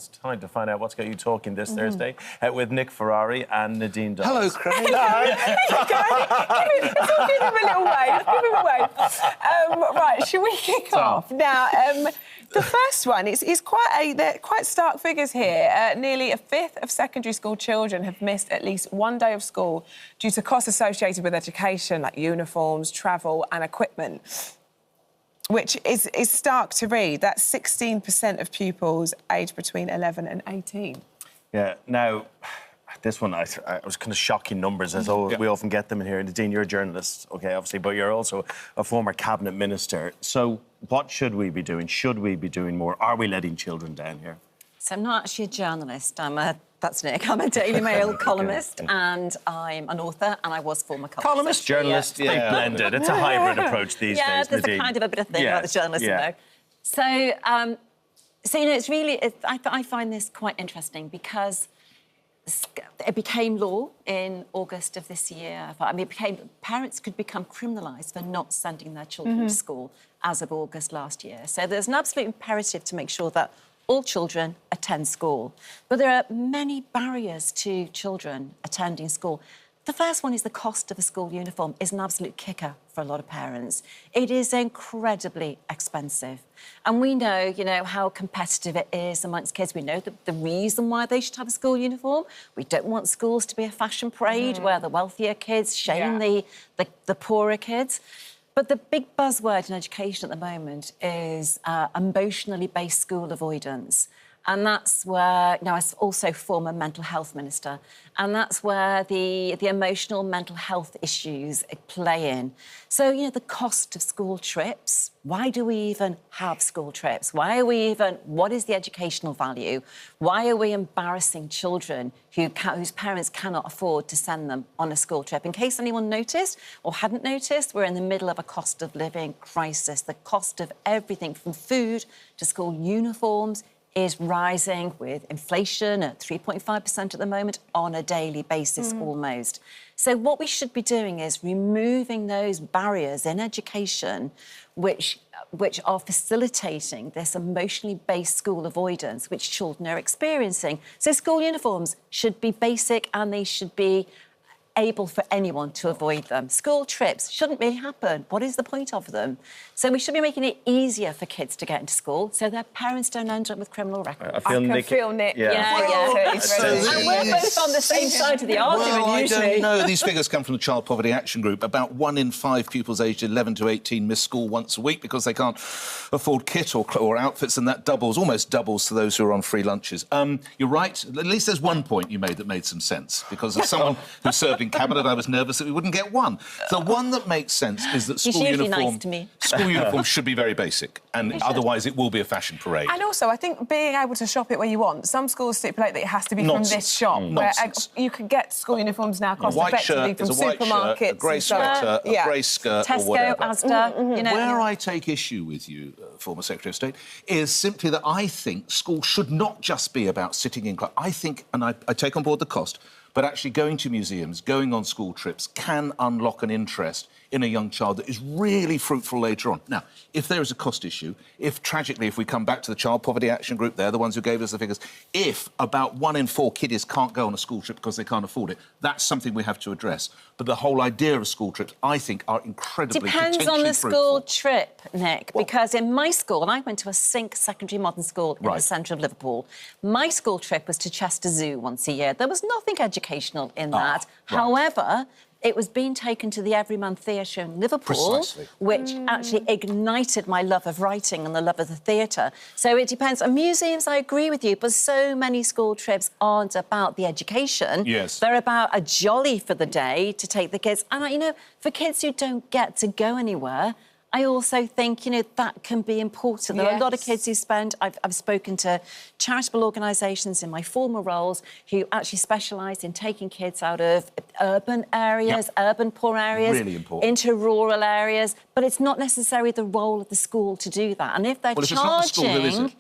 It's time to find out what's got you talking this Thursday with Nick Ferrari and Nadine Dorries. Hello, Craig. It's all give him a little wave. Give him a wave. Right, should we kick off? Now, the first one is they're quite stark figures here. Nearly a fifth of secondary school children have missed at least one day of school due to costs associated with education, like uniforms, travel and equipment, which is stark to read. That's 16% of pupils aged between 11 and 18. Yeah, now, this one, I was kind of shocking numbers, as we often get them in here. Nadine, you're a journalist, OK, obviously, but you're also a former cabinet minister. So what should we be doing? Should we be doing more? Are we letting children down here? So I'm not actually a journalist. That's Nick. I'm a Daily Mail columnist and I'm an author and I was former columnist. Journalist, they blended. It's a hybrid approach these days, Yeah, there's Nadine. a kind of a bit of thing about the journalism, though. So, you know, it's really... I find this quite interesting because it became law in August of this year. I mean, parents could become criminalised for not sending their children to school as of August last year. So there's an absolute imperative to make sure that all children attend school. But there are many barriers to children attending school. The first one is the cost of a school uniform is an absolute kicker for a lot of parents. It is incredibly expensive. And we know, you know, how competitive it is amongst kids. We know the reason why they should have a school uniform. We don't want schools to be a fashion parade where the wealthier kids shame the poorer kids. But the big buzzword in education at the moment is emotionally based school avoidance. And that's where, you know, I was also former mental health minister, and that's where the emotional mental health issues play in. So, you know, the cost of school trips. Why do we even have school trips? What is the educational value? Why are we embarrassing children whose parents cannot afford to send them on a school trip? In case anyone noticed or hadn't noticed, we're in the middle of a cost of living crisis. The cost of everything from food to school uniforms is rising with inflation at 3.5% at the moment on a daily basis almost. So what we should be doing is removing those barriers in education which are facilitating this emotionally based school avoidance which children are experiencing. So school uniforms should be basic and they should be able for anyone to avoid them. School trips shouldn't really happen. What is the point of them? So we should be making it easier for kids to get into school so their parents don't end up with criminal records. I can feel Nick. Yeah. And we're both on the same side of the argument, usually. I don't know. These figures come from the Child Poverty Action Group. About 1 in 5 pupils aged 11 to 18 miss school once a week because they can't afford kit or outfits, and that almost doubles to those who are on free lunches. You're right. At least there's one point you made that made some sense, because as someone who served in cabinet, I was nervous that we wouldn't get one. The one that makes sense is that school uniforms should be very basic, and otherwise it will be a fashion parade. And also, I think being able to shop it where you want. Some schools stipulate that it has to be from this shop. Where you can get school uniforms now cost-effectively from supermarkets. Shirt, a grey sweater, a grey skirt, Tesco, or whatever. Asda. You know, where I take issue with you, former Secretary of State, is simply that I think school should not just be about sitting in class. I think, and I take on board the cost, but actually going to museums, going on school trips can unlock an interest in a young child that is really fruitful later on. Now, if there is a cost issue, tragically, if we come back to the Child Poverty Action Group, they're the ones who gave us the figures, if about 1 in 4 kiddies can't go on a school trip because they can't afford it, that's something we have to address. But the whole idea of school trips, I think, are incredibly Depends on the school trip, Nick, because in my school, and I went to a Sync secondary modern school in the centre of Liverpool, my school trip was to Chester Zoo once a year. There was nothing educational in that. However, it was being taken to the Everyman Theatre in Liverpool, which actually ignited my love of writing and the love of the theatre. So it depends. And museums, I agree with you, but so many school trips aren't about the education. Yes. They're about a jolly for the day to take the kids. And, you know, for kids who don't get to go anywhere, I also think, you know, that can be important. There are a lot of kids who spend... I've spoken to charitable organisations in my former roles who actually specialise in taking kids out of urban areas, urban poor areas, really important, into rural areas. But it's not necessarily the role of the school to do that. And if they're charging...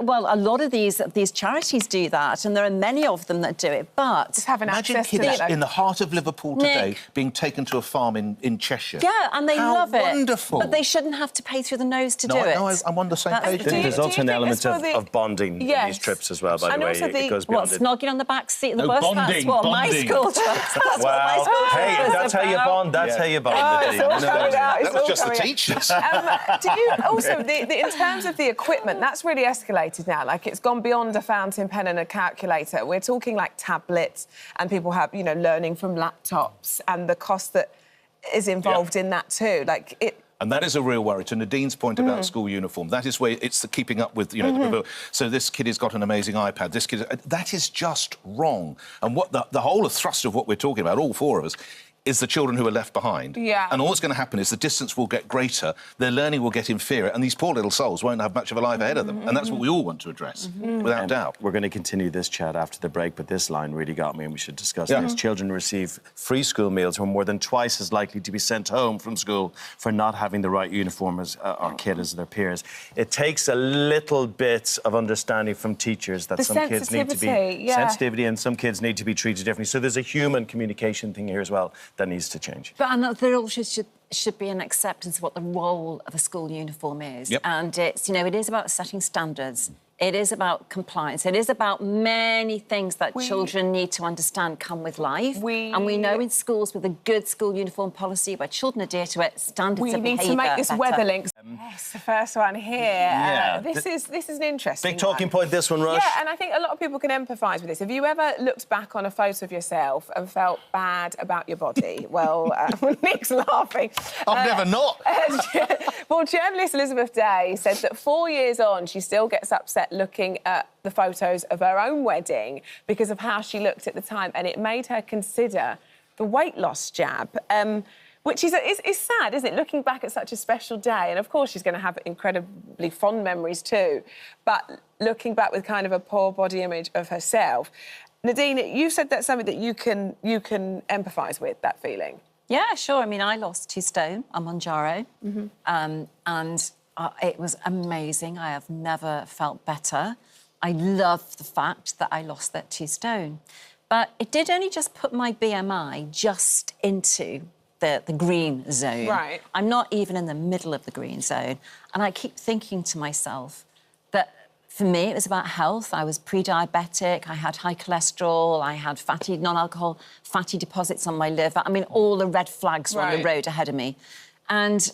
Well, a lot of these charities do that, and there are many of them that do it, but... Just having imagine access kids to that, in the heart of Liverpool today Nick, being taken to a farm in Cheshire. Yeah, and they love it. Wonderful. But they shouldn't have to pay through the nose to do it. No, I'm on the same page. There's also an element of bonding in these trips as well, by the way. It goes beyond it. Snogging on the back seat of the bus? Bonding, that's what my school does. That's what my school hey, does that's how you bond. That's how you bond. That was just the teachers. Do you also, in terms of the equipment, that's really escalated now. Like, it's gone beyond a fountain pen and a calculator. We're talking like tablets, and people have, you know, learning from laptops, and the cost that is involved in that too. Like, it. And that is a real worry. To Nadine's point about school uniform, that is where it's the keeping up with, you know, the people. So this kid has got an amazing iPad. This kid, that is just wrong. And what the whole thrust of what we're talking about, all four of us, is the children who are left behind. Yeah. And all that's going to happen is the distance will get greater, their learning will get inferior, and these poor little souls won't have much of a life ahead of them. And that's what we all want to address, without doubt. We're going to continue this chat after the break, but this line really got me, and we should discuss this. Children receive free school meals who are more than twice as likely to be sent home from school for not having the right uniform as or kit as their peers. It takes a little bit of understanding from teachers that some kids need to be... sensitivity, and some kids need to be treated differently. So there's a human communication thing here as well that needs to change. But there also should be an acceptance of what the role of a school uniform is. And it's, you know, it is about setting standards. It is about compliance. It is about many things that children need to understand come with life. And we know in schools with a good school uniform policy where children adhere to it, standards of behaviour. We need to make this weather link. Yes, the first one here. This is an interesting big talking point, this one, Rush. Yeah, and I think a lot of people can empathise with this. Have you ever looked back on a photo of yourself and felt bad about your body? Well, Nick's laughing. I've never not. Well, journalist Elizabeth Day said that 4 years on, she still gets upset looking at the photos of her own wedding because of how she looked at the time, and it made her consider the weight loss jab, which is sad, isn't it? Looking back at such a special day, and of course she's going to have incredibly fond memories too, but looking back with kind of a poor body image of herself. Nadine, you said that's something that you can empathise with, that feeling. Yeah, sure. I mean, I lost 2 stone on Monjaro, and it was amazing. I have never felt better. I love the fact that I lost that 2 stone. But it did only just put my BMI just into the green zone. Right. I'm not even in the middle of the green zone. And I keep thinking to myself that for me, it was about health. I was pre-diabetic, I had high cholesterol, I had non-alcohol fatty deposits on my liver. I mean, all the red flags were on the road ahead of me. And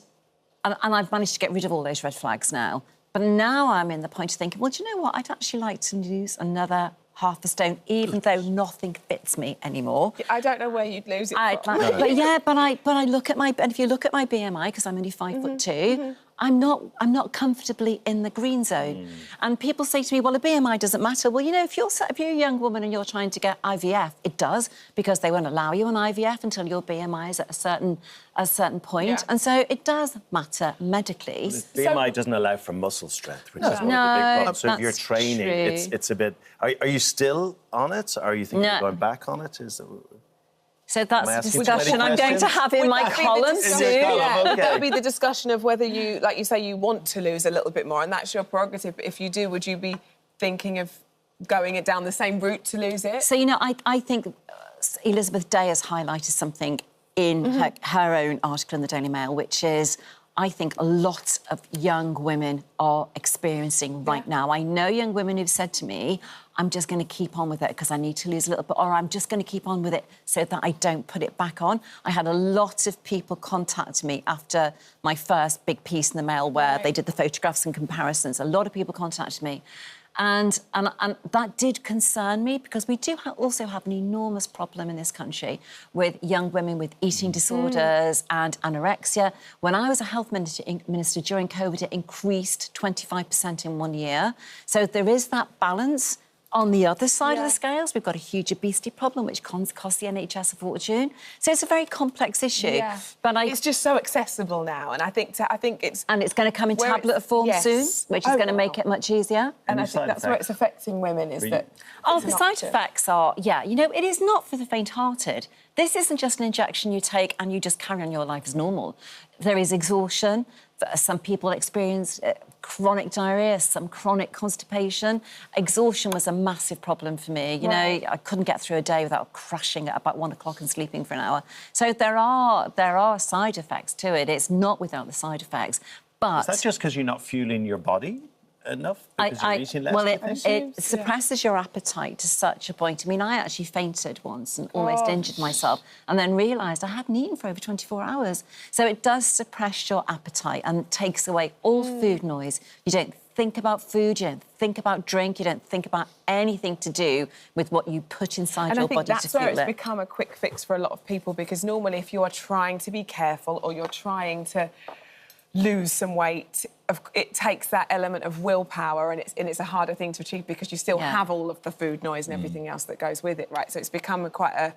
I've managed to get rid of all those red flags now. But now I'm in the point of thinking, well, do you know what? I'd actually like to lose another half a stone, even though nothing fits me anymore. I don't know where you'd lose it from. But I look at my... And if you look at my BMI, because I'm only 5'2", I'm not comfortably in the green zone. And people say to me, well, a BMI doesn't matter. Well, you know, if you're a young woman and you're trying to get IVF, it does, because they won't allow you an IVF until your BMI is at a certain point. Yeah. And so it does matter medically. The BMI doesn't allow for muscle strength, which is one of the big problems. So if you're training, it's a bit... Are you still on it? Or are you thinking of going back on it? So that's a discussion I'm going to have in my column soon. That'll be the discussion of whether you, like you say, you want to lose a little bit more, and that's your prerogative. But if you do, would you be thinking of going it down the same route to lose it? So, you know, I think Elizabeth Day has highlighted something in her own article in the Daily Mail, which is, I think a lot of young women are experiencing right now. I know young women who've said to me, I'm just going to keep on with it because I need to lose a little bit, or I'm just going to keep on with it so that I don't put it back on. I had a lot of people contact me after my first big piece in the Mail where they did the photographs and comparisons. A lot of people contacted me. And that did concern me, because we do also have an enormous problem in this country with young women with eating disorders and anorexia. When I was a health minister during COVID, it increased 25% in 1 year. So there is that balance. On the other side of the scales, we've got a huge obesity problem, which costs the NHS a fortune. So it's a very complex issue. Yeah. But it's just so accessible now, and I think it's... And it's going to come in tablet form soon, which is going to make it much easier. And I think that's where it's affecting women, is that... Oh, the side effects are, you know, it is not for the faint-hearted. This isn't just an injection you take and you just carry on your life as normal. There is exhaustion, Some people experience chronic diarrhoea, some chronic constipation. Exhaustion was a massive problem for me. You know, I couldn't get through a day without crashing at about 1 o'clock and sleeping for an hour. So there are side effects to it. It's not without the side effects. But is that just because you're not fueling your body enough? Because you're eating less? Well, it suppresses your appetite to such a point. I mean, I actually fainted once and almost injured myself, and then realised I hadn't eaten for over 24 hours. So it does suppress your appetite and takes away all food noise. You don't think about food, you don't think about drink, you don't think about anything to do with what you put inside your body to fuel it. And I think that's where it's become a quick fix for a lot of people, because normally if you are trying to be careful or you're trying to lose some weight, it takes that element of willpower, and it's a harder thing to achieve because you still have all of the food noise and everything else that goes with it, right? So it's become quite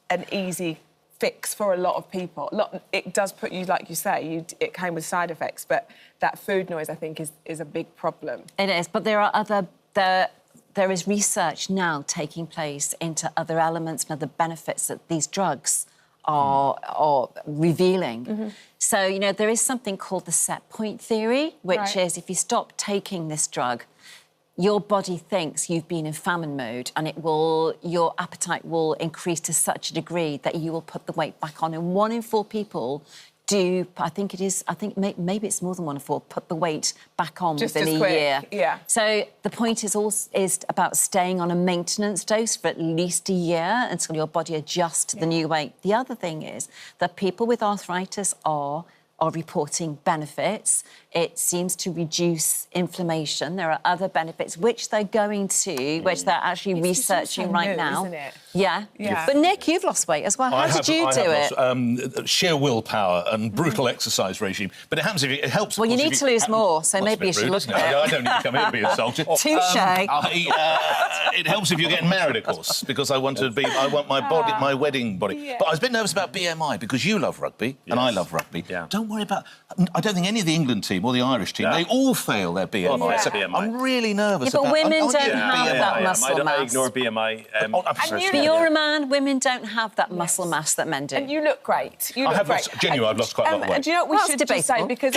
an easy fix for a lot of people. It does put you, like you say, it came with side effects, but that food noise, I think, is a big problem. It is, but there are there is research now taking place into other elements and other benefits that these drugs are revealing. So, you know, there is something called the set point theory, which is if you stop taking this drug, your body thinks you've been in famine mode, and your appetite will increase to such a degree that you will put the weight back on. And 1 in 4 people do, maybe it's more than 1 in 4, put the weight back on just within as a quick. year. Yeah. So the point is about staying on a maintenance dose for at least a year until your body adjusts to the new weight. The other thing is that people with arthritis are reporting benefits. It seems to reduce inflammation. There are other benefits which they're going to, which they're actually researching right now. Isn't it? Yeah. Yeah. But Nick, you've lost weight as well. How did you do it? Sheer willpower and brutal exercise regime. But it happens if it helps. Well, you need to lose more, so maybe you should look at it. I don't need to come here to be insulted. Touche. It helps if you're getting married, of course, because I want my wedding body. Yeah. But I was a bit nervous about BMI because you love rugby and I love rugby. Yeah. Don't worry about. I don't think any of the England team or the Irish team, they all fail their BMI. Oh, So BMI. I'm really nervous Yeah, but about. women don't yeah, have BMI. that muscle mass. I ignore BMI. But you're a man, women don't have that muscle mass that men do. And you look great. You I look have great. lost, genuinely, I've lost quite a lot of weight. And do you know what we Well, should that's just say? debatable. Because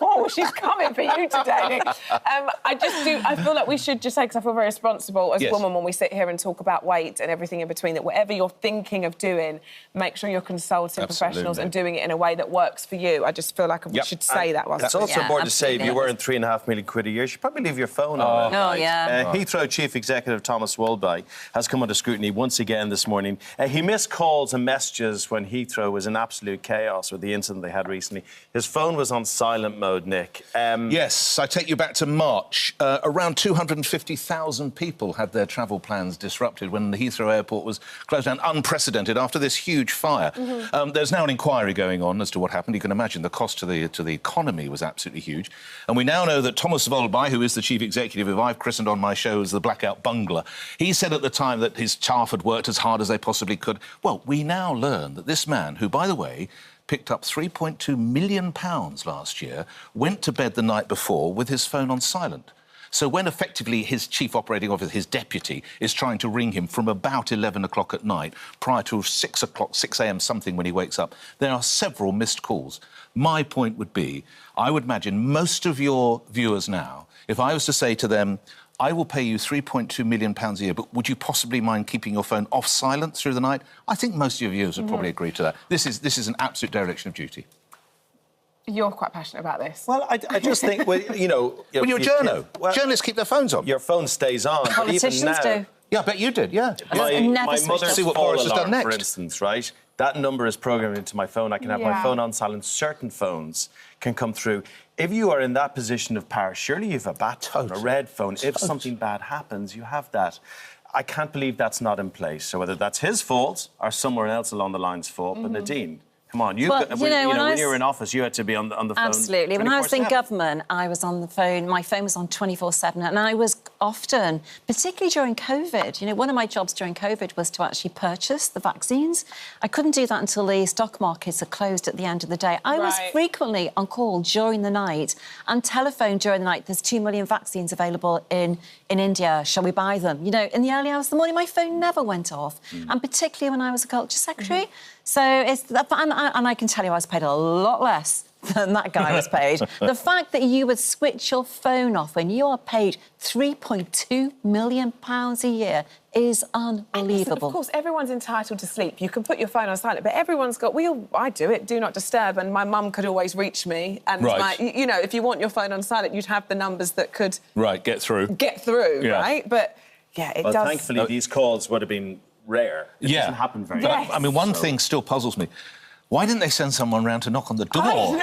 oh, she's coming for you today, Nick. I feel like we should just say, because I feel very responsible as a woman when we sit here and talk about weight and everything in between, that whatever you're thinking of doing, make sure you're consulting professionals and doing it in a way that works for you. I just feel like we should say that. It's also important to say, if you earn £3.5 million a year, you should probably leave your phone on. Oh, yeah. Heathrow Chief Executive Thomas Wolby has come under scrutiny once again this morning. He missed calls and messages when Heathrow was in absolute chaos with the incident they had recently. His phone was on silent mode, Nick. Yes, I take you back to March. Around 250,000 people had their travel plans disrupted when the Heathrow Airport was closed down, unprecedented, after this huge fire. There's now an inquiry going on as to what happened. You can imagine the cost to the economy was absolutely huge. And we now know that Thomas Wolby, who is the chief executive, who I've christened on my show as the blackout bungler, he said at the time that his staff had worked as hard as they possibly could. Well, we now learn that this man, who, by the way, picked up £3.2 million last year, went to bed the night before with his phone on silent. So when effectively his chief operating officer, his deputy, is trying to ring him from about 11 o'clock at night, prior to 6 a.m. something when he wakes up, there are several missed calls. My point would be, I would imagine most of your viewers now, if I was to say to them, I will pay you £3.2 million a year, but would you possibly mind keeping your phone off silent through the night? I think most of your viewers would probably agree to that. This is an absolute dereliction of duty. You're quite passionate about this. Well, I just think, you know... When you're a journo, journalists keep their phones on. Your phone stays on. Politicians do. Yeah, I bet you did, yeah. My mother's See what call Poorest has done alarm, next. for instance, right? That number is programmed into my phone. I can have my phone on silent. Certain phones can come through. If you are in that position of power, surely you have a bat phone, a red phone. If something bad happens, you have that. I can't believe that's not in place. So whether that's his fault or somewhere else along the line's fault, but Nadine... Come on, when you were in office, you had to be on the phone. Absolutely. When I was in government, I was on the phone. My phone was on 24/7, and I was often, particularly during COVID. You know, one of my jobs during COVID was to actually purchase the vaccines. I couldn't do that until the stock markets are closed at the end of the day. I was frequently on call during the night and telephone during the night. There's 2 million vaccines available in India. Shall we buy them? You know, in the early hours of the morning, my phone never went off, and particularly when I was a culture secretary. So and I can tell you I was paid a lot less than that guy was paid. The fact that you would switch your phone off when you are paid £3.2 million a year is unbelievable. Of course, everyone's entitled to sleep. You can put your phone on silent, but everyone's got... I do it, do not disturb, and my mum could always reach me. And, you know, if you want your phone on silent, you'd have the numbers that could... Right, get through. Right? But, yeah, it does... Thankfully, these calls would have been rare. It doesn't happen very often. Yes. I mean, one thing still puzzles me. Why didn't they send someone round to knock on the door?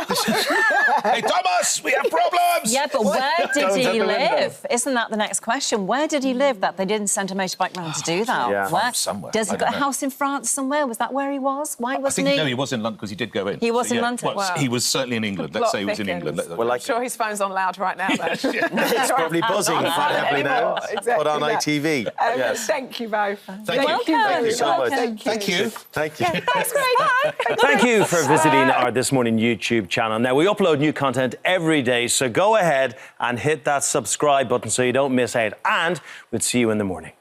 Hey, Thomas, we have problems! Yeah, but where did he live? Isn't that the next question? Where did he live that they didn't send a motorbike round to do that? Yeah. Where? Somewhere. Does he got a house in France somewhere? Was that where he was? Why wasn't he? No, he was in London because he did go in. He was in London? Well, he was certainly in England. Let's say he was in England. Well, I'm sure his phone's on loud right now, though. It's probably buzzing quite heavily now. Exactly Put on ITV. Yes. Thank you both. Thank you. Thank you so much. Thank you. Thank you. Thanks, Greg. Thank you for visiting our This Morning YouTube channel. Now, we upload new content every day, so go ahead and hit that subscribe button so you don't miss out. And we'll see you in the morning.